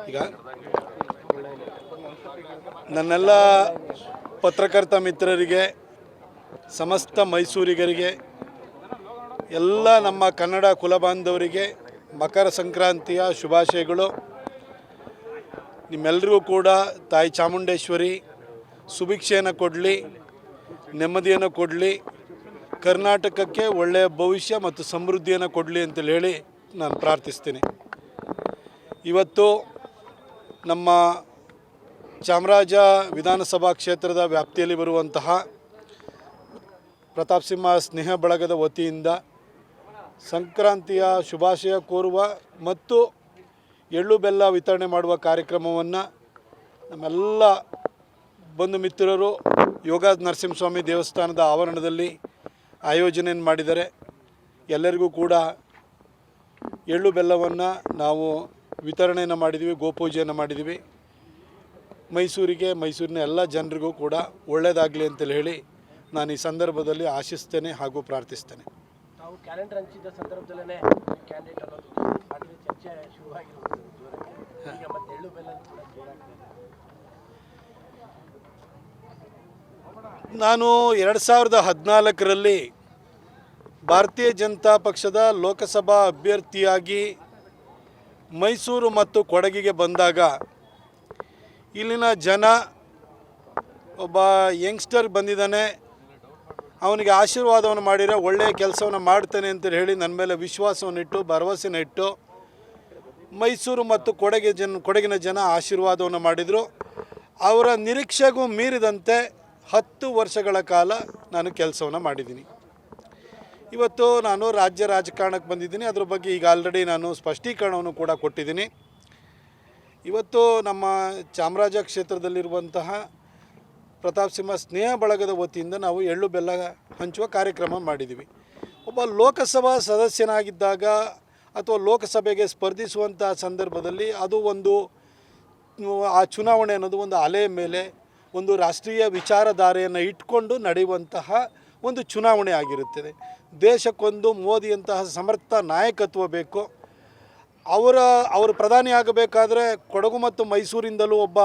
ಈಗ ನನ್ನೆಲ್ಲ ಪತ್ರಕರ್ತ ಮಿತ್ರರಿಗೆ, ಸಮಸ್ತ ಮೈಸೂರಿಗರಿಗೆ, ಎಲ್ಲ ನಮ್ಮ ಕನ್ನಡ ಕುಲಬಾಂಧವರಿಗೆ ಮಕರ ಸಂಕ್ರಾಂತಿಯ ಶುಭಾಶಯಗಳು. ನಿಮ್ಮೆಲ್ಲರಿಗೂ ಕೂಡ ತಾಯಿ ಚಾಮುಂಡೇಶ್ವರಿ ಸುಭಿಕ್ಷೆಯನ್ನು ಕೊಡಲಿ, ನೆಮ್ಮದಿಯನ್ನು ಕೊಡಲಿ, ಕರ್ನಾಟಕಕ್ಕೆ ಒಳ್ಳೆಯ ಭವಿಷ್ಯ ಮತ್ತು ಸಮೃದ್ಧಿಯನ್ನು ಕೊಡಲಿ ಅಂತೇಳಿ ಹೇಳಿ ನಾನು ಪ್ರಾರ್ಥಿಸ್ತೀನಿ. ಇವತ್ತು ನಮ್ಮ ಚಾಮರಾಜ ವಿಧಾನಸಭಾ ಕ್ಷೇತ್ರದ ವ್ಯಾಪ್ತಿಯಲ್ಲಿ ಬರುವಂತಹ ಪ್ರತಾಪ್ ಸಿಂಹ ಸ್ನೇಹ ಬಳಗದ ವತಿಯಿಂದ ಸಂಕ್ರಾಂತಿಯ ಶುಭಾಶಯ ಕೋರುವ ಮತ್ತು ಎಳ್ಳು ಬೆಲ್ಲ ವಿತರಣೆ ಮಾಡುವ ಕಾರ್ಯಕ್ರಮವನ್ನು ನಮ್ಮೆಲ್ಲ ಬಂಧು ಮಿತ್ರರು ಯೋಗ ನರಸಿಂಹಸ್ವಾಮಿ ದೇವಸ್ಥಾನದ ಆವರಣದಲ್ಲಿ ಆಯೋಜನೆಯನ್ನು ಮಾಡಿದ್ದಾರೆ. ಎಲ್ಲರಿಗೂ ಕೂಡ ಎಳ್ಳು ಬೆಲ್ಲವನ್ನು ನಾವು ವಿತರಣೆಯನ್ನು ಮಾಡಿದ್ದೀವಿ, ಗೋಪೂಜೆಯನ್ನು ಮಾಡಿದ್ದೀವಿ. ಮೈಸೂರಿನ ಎಲ್ಲ ಜನರಿಗೂ ಕೂಡ ಒಳ್ಳೆಯದಾಗಲಿ ಅಂತೇಳಿ ಹೇಳಿ ನಾನು ಈ ಸಂದರ್ಭದಲ್ಲಿ ಆಶಿಸ್ತೇನೆ ಹಾಗೂ ಪ್ರಾರ್ಥಿಸ್ತೇನೆ. ನಾವು ಕ್ಯಾಲೆಂಡರ್ ಹಂಚಿದ ಸಂದರ್ಭದಲ್ಲೇ ಕ್ಯಾಂಡಿಡೇಟ್ ಅನ್ನೋದು ಅದರ ಚರ್ಚೆ ಶುರುವಾಗಿರೋದು ಈಗ ಮತ್ತೆ ಎಳ್ಳು ಬೆಲ್ಲ ಕೂಡ ನಾನು 2014ರಲ್ಲಿ ಭಾರತೀಯ ಜನತಾ ಪಕ್ಷದ ಲೋಕಸಭಾ ಅಭ್ಯರ್ಥಿಯಾಗಿ ಮೈಸೂರು ಮತ್ತು ಕೊಡಗಿಗೆ ಬಂದಾಗ ಇಲ್ಲಿನ ಜನ ಒಬ್ಬ ಯಂಗ್ಸ್ಟರ್ ಬಂದಿದ್ದಾನೆ, ಅವನಿಗೆ ಆಶೀರ್ವಾದವನ್ನು ಮಾಡಿದರೆ ಒಳ್ಳೆಯ ಕೆಲಸವನ್ನು ಮಾಡ್ತಾನೆ ಅಂತೇಳಿ ಹೇಳಿ ನನ್ನ ಮೇಲೆ ವಿಶ್ವಾಸವನ್ನಿಟ್ಟು ಭರವಸೆನ ಇಟ್ಟು ಮೈಸೂರು ಮತ್ತು ಕೊಡಗಿನ ಜನ ಆಶೀರ್ವಾದವನ್ನು ಮಾಡಿದರು. ಅವರ ನಿರೀಕ್ಷೆಗೂ ಮೀರಿದಂತೆ 10 ವರ್ಷಗಳ ಕಾಲ ನಾನು ಕೆಲಸವನ್ನು ಮಾಡಿದ್ದೀನಿ. ಇವತ್ತು ನಾನು ರಾಜ್ಯ ರಾಜಕಾರಣಕ್ಕೆ ಬಂದಿದ್ದೀನಿ. ಅದ್ರ ಬಗ್ಗೆ ಈಗ ಆಲ್ರೆಡಿ ನಾನು ಸ್ಪಷ್ಟೀಕರಣವನ್ನು ಕೂಡ ಕೊಟ್ಟಿದ್ದೀನಿ. ಇವತ್ತು ನಮ್ಮ ಚಾಮರಾಜ ಕ್ಷೇತ್ರದಲ್ಲಿರುವಂತಹ ಪ್ರತಾಪ್ ಸಿಂಹ ಸ್ನೇಹ ಬಳಗದ ವತಿಯಿಂದ ನಾವು ಎಳ್ಳು ಬೆಲ್ಲ ಹಂಚುವ ಕಾರ್ಯಕ್ರಮ ಮಾಡಿದ್ದೀವಿ. ಒಬ್ಬ ಲೋಕಸಭಾ ಸದಸ್ಯನಾಗಿದ್ದಾಗ ಅಥವಾ ಲೋಕಸಭೆಗೆ ಸ್ಪರ್ಧಿಸುವಂಥ ಸಂದರ್ಭದಲ್ಲಿ ಅದು ಒಂದು ಆ ಚುನಾವಣೆ ಅನ್ನೋದು ಒಂದು ಅಲೆಯ ಮೇಲೆ ಒಂದು ರಾಷ್ಟ್ರೀಯ ವಿಚಾರಧಾರೆಯನ್ನು ಇಟ್ಕೊಂಡು ನಡೆಯುವಂತಹ ಒಂದು ಚುನಾವಣೆ ಆಗಿರುತ್ತದೆ. ದೇಶಕ್ಕೊಂದು ಮೋದಿಯಂತಹ ಸಮರ್ಥ ನಾಯಕತ್ವ ಬೇಕು. ಅವರು ಪ್ರಧಾನಿ ಆಗಬೇಕಾದ್ರೆ ಕೊಡಗು ಮತ್ತು ಮೈಸೂರಿಂದಲೂ ಒಬ್ಬ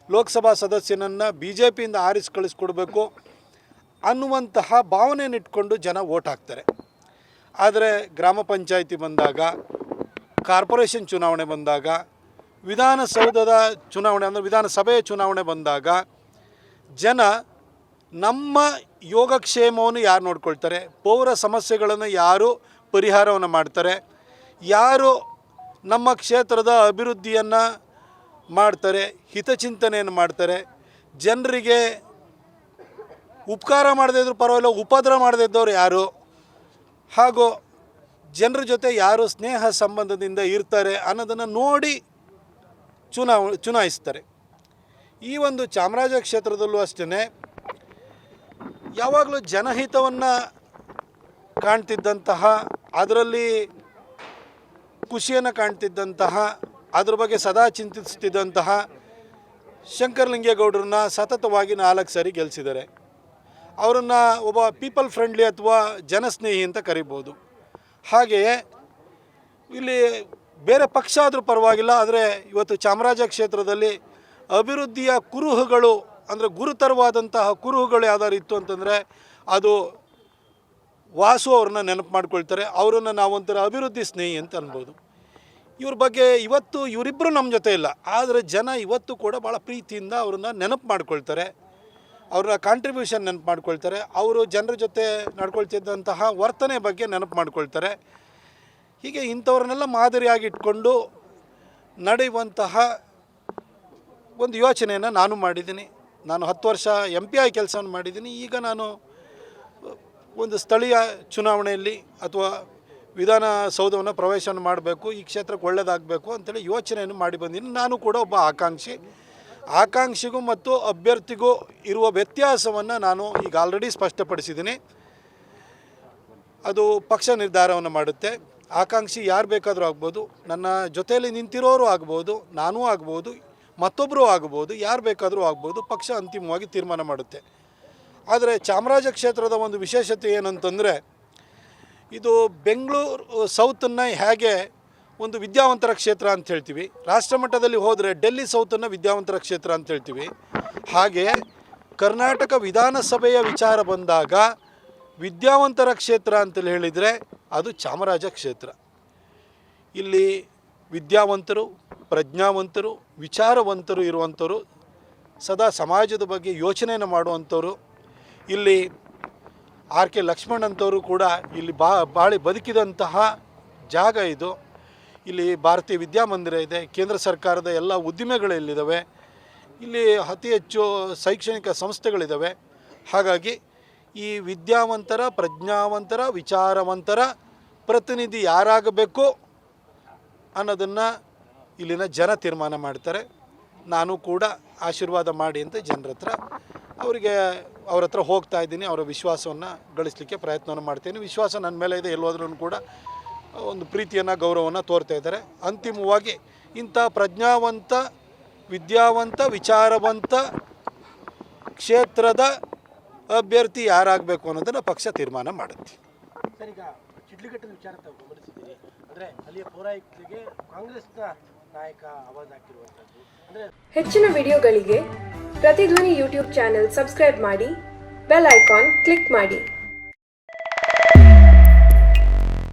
ಲೋಕಸಭಾ ಸದಸ್ಯನನ್ನು BJPಯಿಂದ ಆರಿಸಿ ಕಳಿಸ್ಕೊಡ್ಬೇಕು ಅನ್ನುವಂತಹ ಭಾವನೆಯನ್ನು ಇಟ್ಕೊಂಡು ಜನ ವೋಟ್ ಹಾಕ್ತಾರೆ. ಆದರೆ ಗ್ರಾಮ ಪಂಚಾಯಿತಿ ಬಂದಾಗ, ಕಾರ್ಪೊರೇಷನ್ ಚುನಾವಣೆ ಬಂದಾಗ, ವಿಧಾನಸೌಧದ ಚುನಾವಣೆ ಅಂದರೆ ವಿಧಾನಸಭೆಯ ಚುನಾವಣೆ ಬಂದಾಗ ಜನ ನಮ್ಮ ಯೋಗಕ್ಷೇಮವನ್ನು ಯಾರು ನೋಡ್ಕೊಳ್ತಾರೆ, ಪೌರ ಸಮಸ್ಯೆಗಳನ್ನು ಯಾರು ಪರಿಹಾರವನ್ನು ಮಾಡ್ತಾರೆ, ಯಾರು ನಮ್ಮ ಕ್ಷೇತ್ರದ ಅಭಿವೃದ್ಧಿಯನ್ನು ಮಾಡ್ತಾರೆ, ಹಿತಚಿಂತನೆಯನ್ನು ಮಾಡ್ತಾರೆ, ಜನರಿಗೆ ಉಪಕಾರ ಮಾಡದೇ ಇದ್ರೂ ಪರವಾಗಿಲ್ಲ ಉಪದ್ರ ಮಾಡದೇ ಇದ್ದವ್ರು ಯಾರು, ಹಾಗೂ ಜನರ ಜೊತೆ ಯಾರು ಸ್ನೇಹ ಸಂಬಂಧದಿಂದ ಇರ್ತಾರೆ ಅನ್ನೋದನ್ನು ನೋಡಿ ಚುನಾಯಿಸ್ತಾರೆ. ಈ ಒಂದು ಚಾಮರಾಜ ಕ್ಷೇತ್ರದಲ್ಲೂ ಅಷ್ಟೇ ಯಾವಾಗಲೂ ಜನಹಿತವನ್ನು ಕಾಣ್ತಿದ್ದಂತಹ, ಅದರಲ್ಲಿ ಖುಷಿಯನ್ನು ಕಾಣ್ತಿದ್ದಂತಹ, ಅದ್ರ ಬಗ್ಗೆ ಸದಾ ಚಿಂತಿಸ್ತಿದ್ದಂತಹ ಶಂಕರಲಿಂಗೇಗೌಡರನ್ನ ಸತತವಾಗಿ 4 ಸಾರಿ ಗೆಲ್ಲಿಸಿದ್ದಾರೆ. ಅವರನ್ನು ಒಬ್ಬ ಪೀಪಲ್ ಫ್ರೆಂಡ್ಲಿ ಅಥವಾ ಜನಸ್ನೇಹಿ ಅಂತ ಕರಿಬೋದು. ಹಾಗೆಯೇ ಇಲ್ಲಿ ಬೇರೆ ಪಕ್ಷ ಆದರೂ ಪರವಾಗಿಲ್ಲ, ಆದರೆ ಇವತ್ತು ಚಾಮರಾಜ ಕ್ಷೇತ್ರದಲ್ಲಿ ಅಭಿವೃದ್ಧಿಯ ಕುರುಹುಗಳು ಅಂದರೆ ಗುರುತರವಾದಂತಹ ಕುರುಹುಗಳು ಯಾವ್ದಾದ್ರು ಇತ್ತು ಅಂತಂದರೆ ಅದು ವಾಸು ಅವ್ರನ್ನ ನೆನಪು ಮಾಡ್ಕೊಳ್ತಾರೆ. ಅವರನ್ನು ನಾವೊಂಥರ ಅಭಿವೃದ್ಧಿ ಸ್ನೇಹಿ ಅಂತ ಅನ್ಬೋದು. ಇವ್ರ ಬಗ್ಗೆ ಇವತ್ತು ಇವರಿಬ್ಬರು ನಮ್ಮ ಜೊತೆ ಇಲ್ಲ, ಆದರೆ ಜನ ಇವತ್ತು ಕೂಡ ಭಾಳ ಪ್ರೀತಿಯಿಂದ ಅವ್ರನ್ನ ನೆನಪು ಮಾಡ್ಕೊಳ್ತಾರೆ, ಅವರ ಕಾಂಟ್ರಿಬ್ಯೂಷನ್ ನೆನಪು ಮಾಡ್ಕೊಳ್ತಾರೆ, ಅವರು ಜನರ ಜೊತೆ ನಡ್ಕೊಳ್ತಿದ್ದಂತಹ ವರ್ತನೆ ಬಗ್ಗೆ ನೆನಪು ಮಾಡ್ಕೊಳ್ತಾರೆ. ಹೀಗೆ ಇಂಥವ್ರನ್ನೆಲ್ಲ ಮಾದರಿಯಾಗಿ ಇಟ್ಕೊಂಡು ನಡೆಯುವಂತಹ ಒಂದು ಯೋಚನೆಯನ್ನು ನಾನು ಮಾಡಿದ್ದೀನಿ. ನಾನು 10 ವರ್ಷ MP ಆಗಿ ಕೆಲಸವನ್ನು ಮಾಡಿದ್ದೀನಿ. ಈಗ ನಾನು ಒಂದು ಸ್ಥಳೀಯ ಚುನಾವಣೆಯಲ್ಲಿ ಅಥವಾ ವಿಧಾನಸೌಧವನ್ನು ಪ್ರವೇಶವನ್ನು ಮಾಡಬೇಕು, ಈ ಕ್ಷೇತ್ರಕ್ಕೆ ಒಳ್ಳೆಯದಾಗಬೇಕು ಅಂತೇಳಿ ಯೋಚನೆಯನ್ನು ಮಾಡಿ ಬಂದಿದ್ದೀನಿ. ನಾನು ಕೂಡ ಒಬ್ಬ ಆಕಾಂಕ್ಷಿಗೂ ಮತ್ತು ಅಭ್ಯರ್ಥಿಗೂ ಇರುವ ವ್ಯತ್ಯಾಸವನ್ನು ನಾನು ಈಗ ಆಲ್ರೆಡಿ ಸ್ಪಷ್ಟಪಡಿಸಿದ್ದೀನಿ. ಅದು ಪಕ್ಷ ನಿರ್ಧಾರವನ್ನು ಮಾಡುತ್ತೆ. ಆಕಾಂಕ್ಷಿ ಯಾರು ಬೇಕಾದರೂ ಆಗ್ಬೋದು, ನನ್ನ ಜೊತೆಯಲ್ಲಿ ನಿಂತಿರೋರು ಆಗ್ಬೋದು, ನಾನೂ ಆಗ್ಬೋದು, ಮತ್ತೊಬ್ಬರು ಆಗ್ಬೋದು, ಯಾರು ಬೇಕಾದರೂ ಆಗ್ಬೋದು. ಪಕ್ಷ ಅಂತಿಮವಾಗಿ ತೀರ್ಮಾನ ಮಾಡುತ್ತೆ. ಆದರೆ ಚಾಮರಾಜ ಕ್ಷೇತ್ರದ ಒಂದು ವಿಶೇಷತೆ ಏನಂತಂದರೆ ಇದು ಬೆಂಗಳೂರು ಸೌತನ್ನು ಹೇಗೆ ಒಂದು ವಿದ್ಯಾವಂತರ ಕ್ಷೇತ್ರ ಅಂತ ಹೇಳ್ತೀವಿ, ರಾಷ್ಟ್ರ ಮಟ್ಟದಲ್ಲಿ ಹೋದರೆ ಡೆಲ್ಲಿ ಸೌತನ್ನು ವಿದ್ಯಾವಂತರ ಕ್ಷೇತ್ರ ಅಂತ ಹೇಳ್ತೀವಿ, ಹಾಗೆ ಕರ್ನಾಟಕ ವಿಧಾನಸಭೆಯ ವಿಚಾರ ಬಂದಾಗ ವಿದ್ಯಾವಂತರ ಕ್ಷೇತ್ರ ಅಂತೇಳಿ ಹೇಳಿದರೆ ಅದು ಚಾಮರಾಜ ಕ್ಷೇತ್ರ. ಇಲ್ಲಿ ವಿದ್ಯಾವಂತರು, ಪ್ರಜ್ಞಾವಂತರು, ವಿಚಾರವಂತರು ಇರುವಂಥವರು, ಸದಾ ಸಮಾಜದ ಬಗ್ಗೆ ಯೋಚನೆಯನ್ನು ಮಾಡುವಂಥವ್ರು. ಇಲ್ಲಿ ಆರ್ ಕೆ ಲಕ್ಷ್ಮಣ್ ಅಂತವರು ಕೂಡ ಇಲ್ಲಿ ಬಾಳಿ ಬದುಕಿದಂತಹ ಜಾಗ ಇದು. ಇಲ್ಲಿ ಭಾರತೀಯ ವಿದ್ಯಾಮಂದಿರ ಇದೆ, ಕೇಂದ್ರ ಸರ್ಕಾರದ ಎಲ್ಲ ಉದ್ದಿಮೆಗಳಿಲ್ಲಿದ್ದಾವೆ, ಇಲ್ಲಿ ಅತಿ ಹೆಚ್ಚು ಶೈಕ್ಷಣಿಕ ಸಂಸ್ಥೆಗಳಿದ್ದಾವೆ. ಹಾಗಾಗಿ ಈ ವಿದ್ಯಾವಂತರ, ಪ್ರಜ್ಞಾವಂತರ, ವಿಚಾರವಂತರ ಪ್ರತಿನಿಧಿ ಯಾರಾಗಬೇಕು ಅನ್ನೋದನ್ನು ಇಲ್ಲಿನ ಜನ ತೀರ್ಮಾನ ಮಾಡ್ತಾರೆ. ನಾನು ಕೂಡ ಆಶೀರ್ವಾದ ಮಾಡಿ ಅಂತ ಜನರ ಹತ್ರ ಅವ್ರ ಹತ್ರ ಹೋಗ್ತಾ ಇದ್ದೀನಿ. ಅವರ ವಿಶ್ವಾಸವನ್ನು ಗಳಿಸಲಿಕ್ಕೆ ಪ್ರಯತ್ನವನ್ನು ಮಾಡ್ತೀನಿ. ವಿಶ್ವಾಸ ನನ್ನ ಮೇಲೆ ಇದೆ. ಎಲ್ಲೋದ್ರೂ ಕೂಡ ಒಂದು ಪ್ರೀತಿಯನ್ನು, ಗೌರವವನ್ನು ತೋರ್ತಾ ಇದ್ದಾರೆ. ಅಂತಿಮವಾಗಿ ಇಂಥ ಪ್ರಜ್ಞಾವಂತ, ವಿದ್ಯಾವಂತ, ವಿಚಾರವಂತ ಕ್ಷೇತ್ರದ ಅಭ್ಯರ್ಥಿ ಯಾರಾಗಬೇಕು ಅನ್ನೋದನ್ನು ಪಕ್ಷ ತೀರ್ಮಾನ ಮಾಡುತ್ತೆ. ಸರ್, ಈಗ ಶಿಡ್ಲಘಟ್ಟದ ವಿಚಾರ ತಾವು ಗಮನಿಸಿದ್ದೀರಿ. ಅಂದರೆ ಅಲ್ಲಿಯ ಪೌರಾಯುಕ್ತರಿಗೆ ಕಾಂಗ್ರೆಸ್ನ ನಾಯಕ ಆವಾಜ್ ಹಾಕಿರುವಂಥದ್ದು. ಅಂದರೆ ಹೆಚ್ಚಿನ ವಿಡಿಯೋಗಳಿಗೆ ಪ್ರತಿಧ್ವನಿ ಯೂಟ್ಯೂಬ್ ಚಾನೆಲ್ ಸಬ್ಸ್ಕ್ರೈಬ್ ಮಾಡಿ, ಬೆಲ್ ಐಕಾನ್ ಕ್ಲಿಕ್ ಮಾಡಿ.